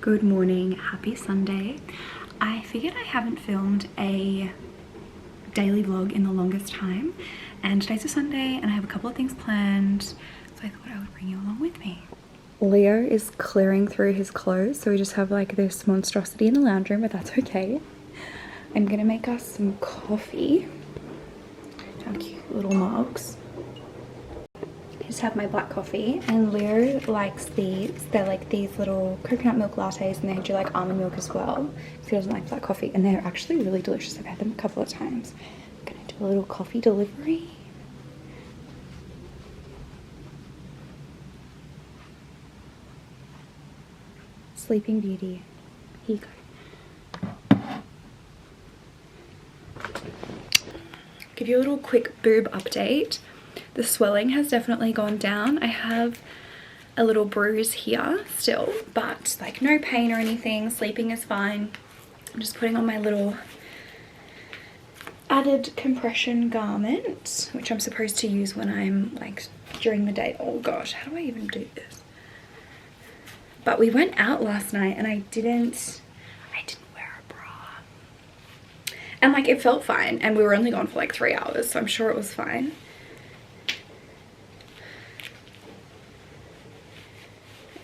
Good morning, happy Sunday. I figured I haven't filmed a daily vlog in the longest time, and today's a Sunday and I have a couple of things planned, so I thought I would bring you along with me. Leo is clearing through his clothes, so we just have like this monstrosity in the lounge room, but that's okay. I'm gonna make us some coffee. Our cute little mugs. I just have my black coffee, and Leo likes these. They're like these little coconut milk lattes, and they do like almond milk as well, so he doesn't like black coffee, and they're actually really delicious. I've had them a couple of times. I'm gonna do a little coffee delivery. Sleeping Beauty, here you go. Give you a little quick boob update. The swelling has definitely gone down. I have a little bruise here still, but like no pain or anything. Sleeping is fine. I'm just putting on my little added compression garment, which I'm supposed to use when I'm like during the day. Oh gosh, how do I even do this? But we went out last night and I didn't wear a bra. And like it felt fine, and we were only gone for like 3 hours, so I'm sure it was fine.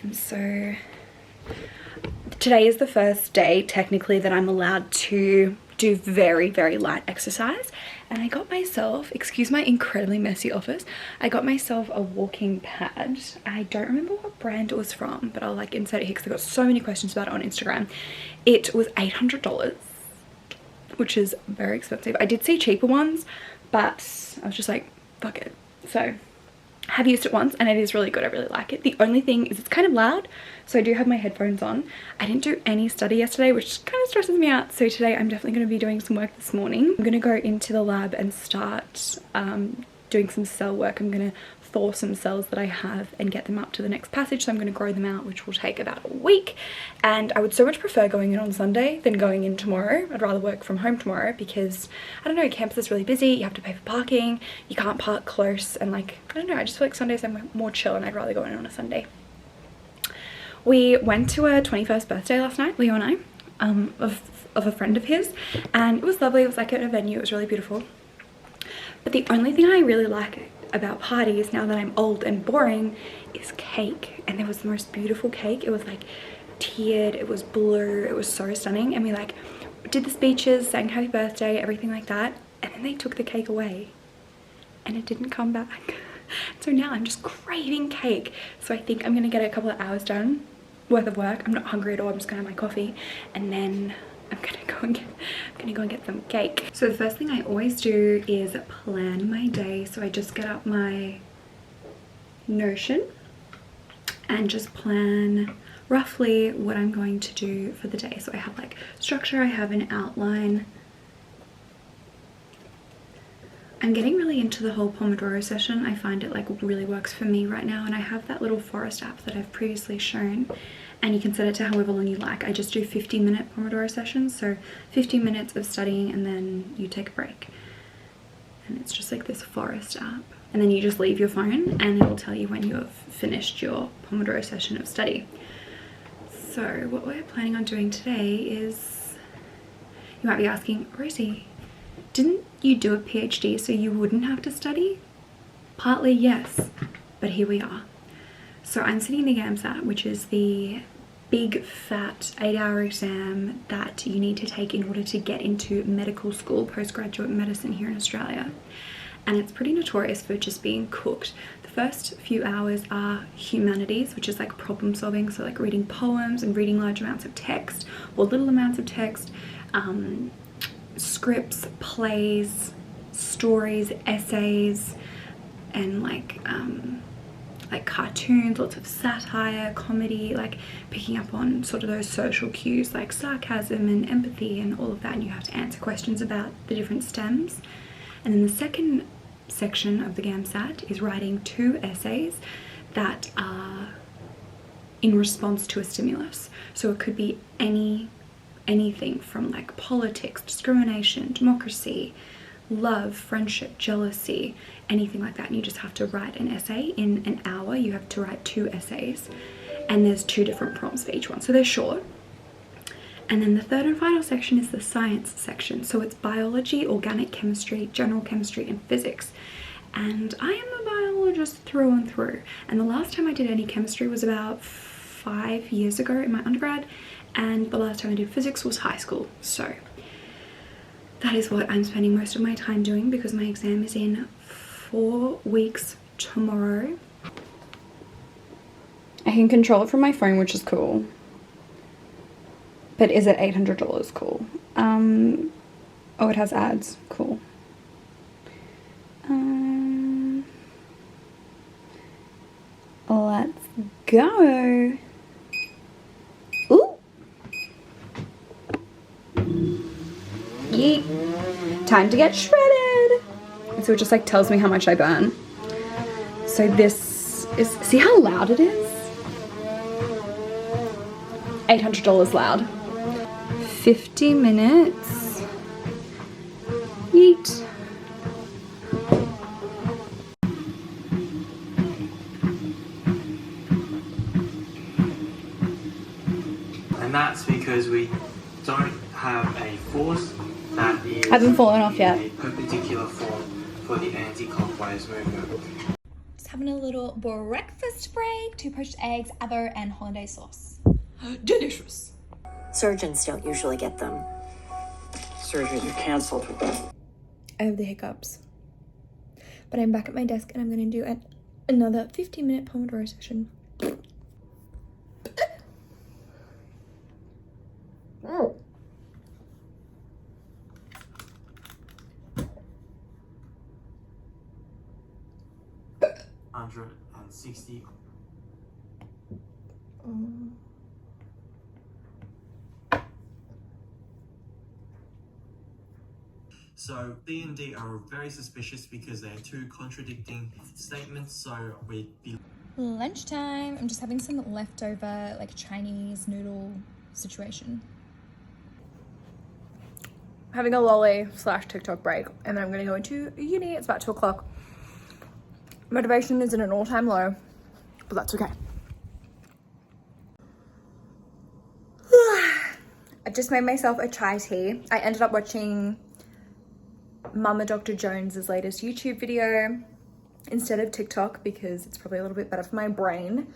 And so today is the first day technically that I'm allowed to do very, very light exercise, and I got myself, excuse my incredibly messy office, I got myself a walking pad. I don't remember what brand it was from, but I'll like insert it here because I got so many questions about it on Instagram. It was $800, which is very expensive. I did see cheaper ones, but I was just like, fuck it. So I have used it once and it is really good. I really like it. The only thing is it's kind of loud, so I do have my headphones on. I didn't do any study yesterday, which kind of stresses me out, so today I'm definitely going to be doing some work this morning. I'm going to go into the lab and start doing some cell work. I'm going to thaw some cells that I have and get them up to the next passage, so I'm going to grow them out, which will take about a week. And I would so much prefer going in on Sunday than going in tomorrow. I'd rather work from home tomorrow because, I don't know, campus is really busy, you have to pay for parking, you can't park close, and like, I don't know, I just feel like Sundays are more chill and I'd rather go in on a Sunday. We went to a 21st birthday last night, Leo and I, of a friend of his, and it was lovely. It was like at a venue, it was really beautiful. But the only thing I really like about parties now that I'm old and boring is cake. And there was the most beautiful cake. It was like tiered, it was blue, it was so stunning, and we like did the speeches, sang happy birthday, everything like that, and then they took the cake away and it didn't come back. So now I'm just craving cake, so I think I'm gonna get a couple of hours done worth of work. I'm not hungry at all. I'm just gonna have my coffee and then I'm gonna go and get some cake. So the first thing I always do is plan my day. So I just get up my Notion and just plan roughly what I'm going to do for the day. So I have like structure, I have an outline. I'm getting really into the whole Pomodoro session. I find it like really works for me right now, and I have that little Forest app that I've previously shown, and you can set it to however long you like. I just do 15-minute Pomodoro sessions, so 15 minutes of studying and then you take a break. And it's just like this Forest app. And then you just leave your phone and it will tell you when you have finished your Pomodoro session of study. So what we're planning on doing today is, you might be asking, Rosie, didn't you do a PhD so you wouldn't have to study? Partly yes, but here we are. So I'm sitting the GAMSAT, which is the big fat 8-hour exam that you need to take in order to get into medical school, postgraduate medicine here in Australia. And it's pretty notorious for just being cooked. The first few hours are humanities, which is like problem solving, so like reading poems and reading large amounts of text or little amounts of text, scripts, plays, stories, essays, and like cartoons, lots of satire, comedy, like picking up on sort of those social cues like sarcasm and empathy and all of that, and you have to answer questions about the different stems. And then the second section of the GAMSAT is writing 2 essays that are in response to a stimulus. So it could be anything from like politics, discrimination, democracy, love, friendship, jealousy, anything like that. And you just have to write an essay in an hour. You have to write 2 essays. and there's 2 different prompts for each one, so they're short. And then the third and final section is the science section. So it's biology, organic chemistry, general chemistry, and physics. And I am a biologist through and through. And the last time I did any chemistry was about 5 years ago in my undergrad. And the last time I did physics was high school. So that is what I'm spending most of my time doing, because my exam is in 4 weeks tomorrow. I can control it from my phone, which is cool. But is it $800? Cool. Oh, it has ads. Cool. Let's go. Ooh. Yeet. Time to get shredded. So it just like tells me how much I burn. So this is, see how loud it is? $800 loud. 50 minutes. Yeet. And that's because we don't have a force that is I haven't fallen off yet. a perpendicular form for the anti-clockwise movement. Just having a little breakfast break, 2 poached eggs, avo, and hollandaise sauce. Delicious. Surgeons don't usually get them. Surgeries are cancelled. I have the hiccups. But I'm back at my desk and I'm going to do another 15-minute Pomodoro session. Oh. $160. So B and D are very suspicious because they are 2 contradicting statements, so we'd be... Lunchtime. I'm just having some leftover like Chinese noodle situation. Having a lolly / TikTok break, and then I'm going to go into uni. It's about 2 o'clock. Motivation is at an all-time low, but that's okay. I just made myself a chai tea. I ended up watching Mama Dr. Jones's latest YouTube video instead of TikTok because it's probably a little bit better for my brain.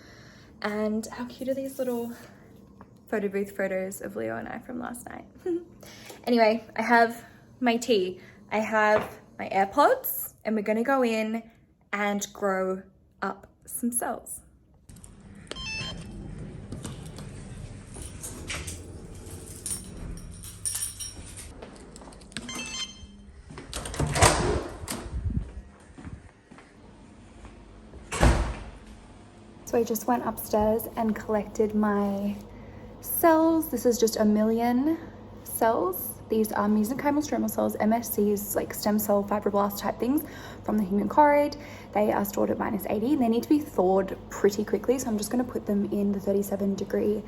And how cute are these little photo booth photos of Leo and I from last night? Anyway, I have my tea. I have my AirPods, and we're gonna go in and grow up some cells. So I just went upstairs and collected my cells. This is just 1 million cells. These are mesenchymal stromal cells, MSCs, like stem cell fibroblast type things from the human choroid. They are stored at -80 and they need to be thawed pretty quickly. So I'm just gonna put them in the 37-degree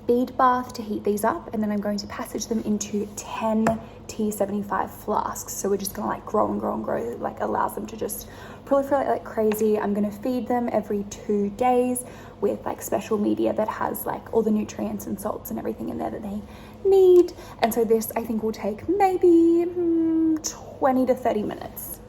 bead bath to heat these up, and then I'm going to passage them into 10 T75 flasks. So we're just gonna like grow and grow and grow. It like allows them to just proliferate like crazy. I'm gonna feed them every 2 days with like special media that has like all the nutrients and salts and everything in there that they need. And so this I think will take maybe 20 to 30 minutes.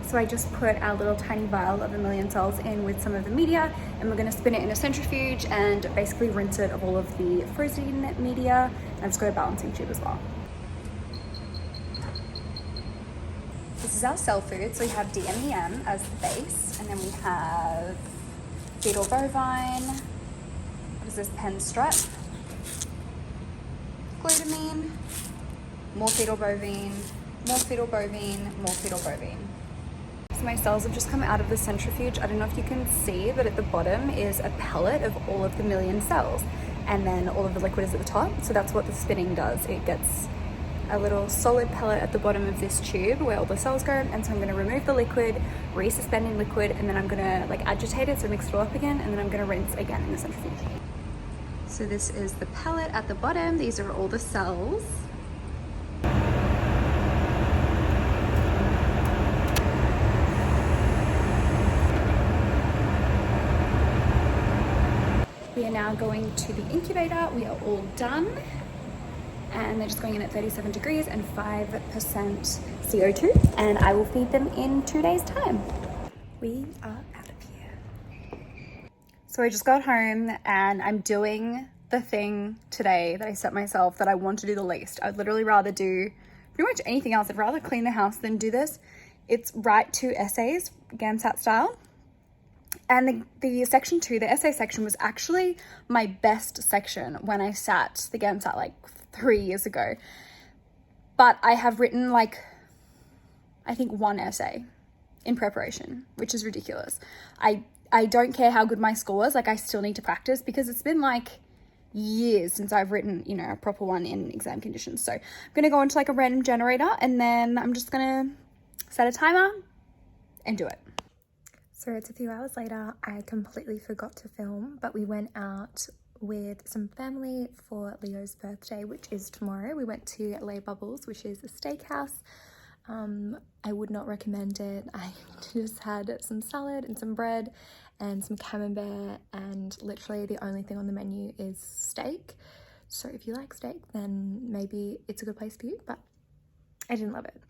So I just put our little tiny vial of 1 million cells in with some of the media, and we're going to spin it in a centrifuge and basically rinse it of all of the frozen media. And I've just got a balancing tube as well. This is our cell food. So we have DMEM as the base, and then we have fetal bovine. What is this? Pen strep. Glutamine. More fetal bovine. More fetal bovine. More fetal bovine. So my cells have just come out of the centrifuge. I don't know if you can see, but at the bottom is a pellet of all of the 1 million cells, and then all of the liquid is at the top. So that's what the spinning does. It gets a little solid pellet at the bottom of this tube where all the cells go. And so I'm going to remove the liquid, resuspend in liquid, and then I'm going to like agitate it, so mix it all up again, and then I'm going to rinse again in the centrifuge. So this is the pellet at the bottom. These are all the cells. now going to the incubator. We are all done. And they're just going in at 37 degrees and 5% CO2. And I will feed them in 2 days' time. We are out of here. So I just got home and I'm doing the thing today that I set myself that I want to do the least. I'd literally rather do pretty much anything else. I'd rather clean the house than do this. It's write 2 essays, GAMSAT style. And the section 2, the essay section, was actually my best section when I sat the GAMSAT like 3 years ago. But I have written like, I think 1 essay in preparation, which is ridiculous. I don't care how good my score was, like I still need to practice because it's been like years since I've written, you know, a proper one in exam conditions. So I'm gonna go into like a random generator and then I'm just gonna set a timer and do it. So it's a few hours later. I completely forgot to film, but we went out with some family for Leo's birthday, which is tomorrow. We went to Les Bubbles, which is a steakhouse. I would not recommend it. I just had some salad and some bread and some camembert, and literally the only thing on the menu is steak. So if you like steak, then maybe it's a good place for you, but I didn't love it.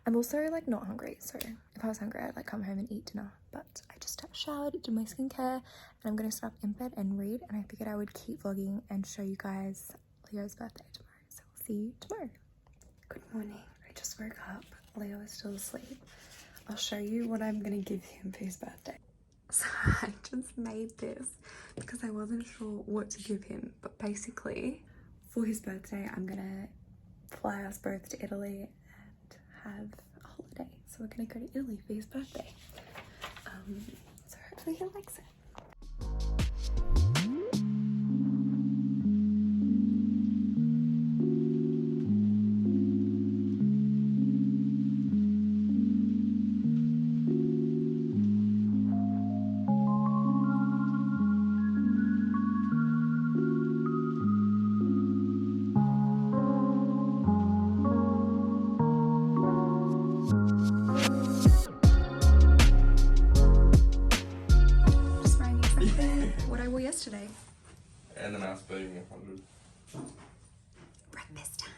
I'm also like not hungry, so if I was hungry I'd like come home and eat dinner, but I just showered, did my skincare, and I'm gonna sit up in bed and read, and I figured I would keep vlogging and show you guys Leo's birthday tomorrow, so we'll see you tomorrow. Good morning. I just woke up. Leo is still asleep. I'll show you what I'm gonna give him for his birthday. So I just made this because I wasn't sure what to give him, but basically for his birthday I'm gonna fly us both to Italy and have a holiday. So we're gonna go to Italy for his birthday. So hopefully he likes it. Yesterday. And the mouse being 100. Breakfast time.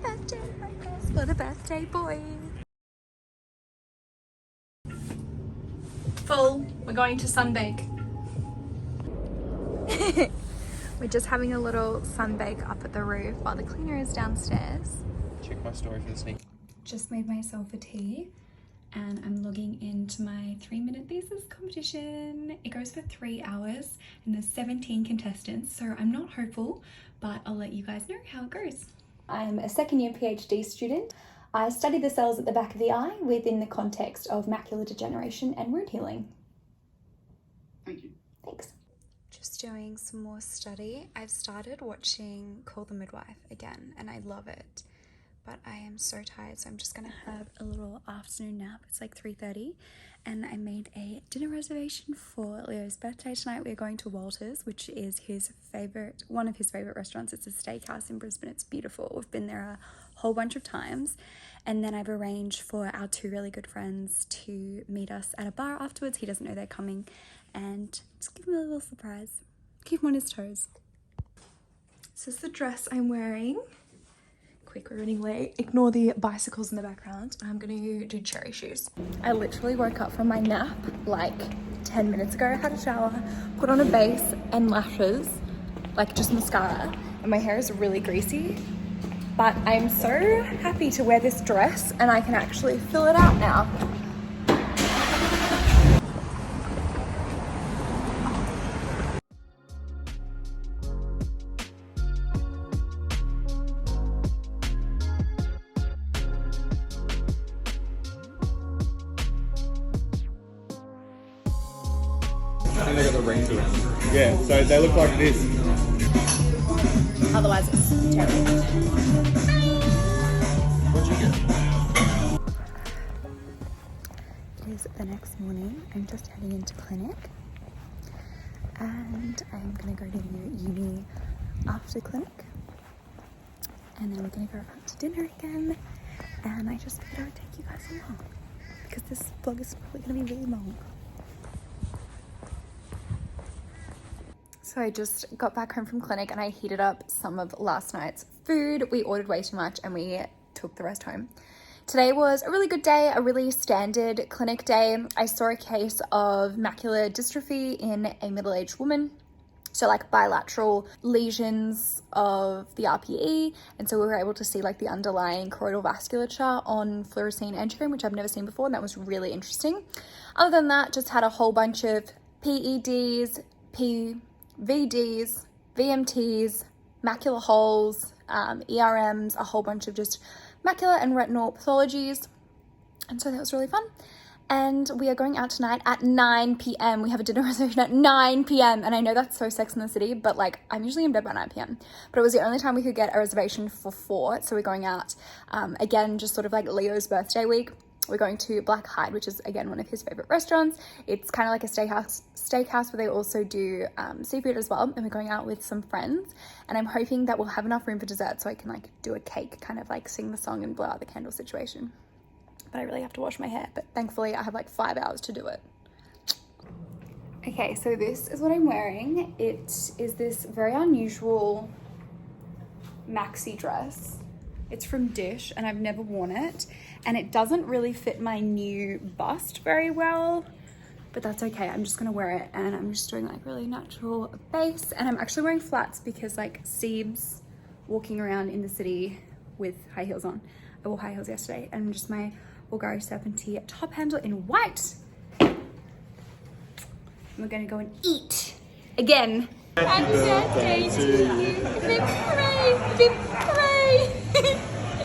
Birthday breakfast for the birthday boy. Full. We're going to sunbake. We're just having a little sunbake up at the roof while the cleaner is downstairs. Check my story for the sneak. Just made myself a tea. And I'm logging into my 3-minute thesis competition. It goes for 3 hours and there's 17 contestants, so I'm not hopeful, but I'll let you guys know how it goes. I'm a second-year PhD student. I study the cells at the back of the eye within the context of macular degeneration and wound healing. Thank you. Thanks. Just doing some more study. I've started watching Call the Midwife again and I love it. But I am so tired, so I'm just gonna have a little afternoon nap. It's like 3:30 and I made a dinner reservation for Leo's birthday tonight. We're going to Walter's, which is one of his favorite restaurants. It's a steakhouse in Brisbane. It's beautiful. We've been there a whole bunch of times. And then I've arranged for our 2 really good friends to meet us at a bar afterwards. He doesn't know they're coming, and just give him a little surprise. Keep him on his toes. This is the dress I'm wearing. Quick, we're running late. Ignore the bicycles in the background. I'm gonna do cherry shoes. I literally woke up from my nap like 10 minutes ago. I had a shower, put on a base and lashes, like just mascara, and my hair is really greasy. But I'm so happy to wear this dress and I can actually fill it out now. And they got the ring to it. Yeah, so they look like this. Otherwise it's terrible. What'd you get? It is the next morning. I'm just heading into clinic. And I'm gonna go to uni after clinic. And then we're gonna go out to dinner again. And I just figured I would take you guys along because this vlog is probably gonna be really long. So I just got back home from clinic and I heated up some of last night's food. We ordered way too much and we took the rest home. Today was a really good day, a really standard clinic day. I saw a case of macular dystrophy in a middle-aged woman. So like bilateral lesions of the RPE. And so we were able to see like the underlying choroidal vasculature on fluorescein angiogram, which I've never seen before. And that was really interesting. Other than that, just had a whole bunch of PEDs, PVDs, VMTs, macular holes, ERMs, a whole bunch of just macular and retinal pathologies. And so that was really fun. And we are going out tonight at 9 p.m. We have a dinner reservation at 9 p.m. And I know that's so Sex in the City, but like I'm usually in bed by 9 p.m. But it was the only time we could get a reservation for 4. So we're going out again, just sort of like Leo's birthday week. We're going to Black Hyde, which is again one of his favorite restaurants. It's kind of like a steakhouse where they also do seafood as well. And we're going out with some friends. And I'm hoping that we'll have enough room for dessert so I can like do a cake, kind of like sing the song and blow out the candle situation. But I really have to wash my hair, but thankfully I have like 5 hours to do it. Okay, so this is what I'm wearing. It is this very unusual maxi dress. It's from Dish and I've never worn it. And it doesn't really fit my new bust very well, but that's okay. I'm just gonna wear it and I'm just doing like really natural base. And I'm actually wearing flats because like Siebes walking around in the city with high heels on. I wore high heels yesterday and just my Bulgari Serpentine top handle in white. And we're gonna go and eat again. Happy birthday to you.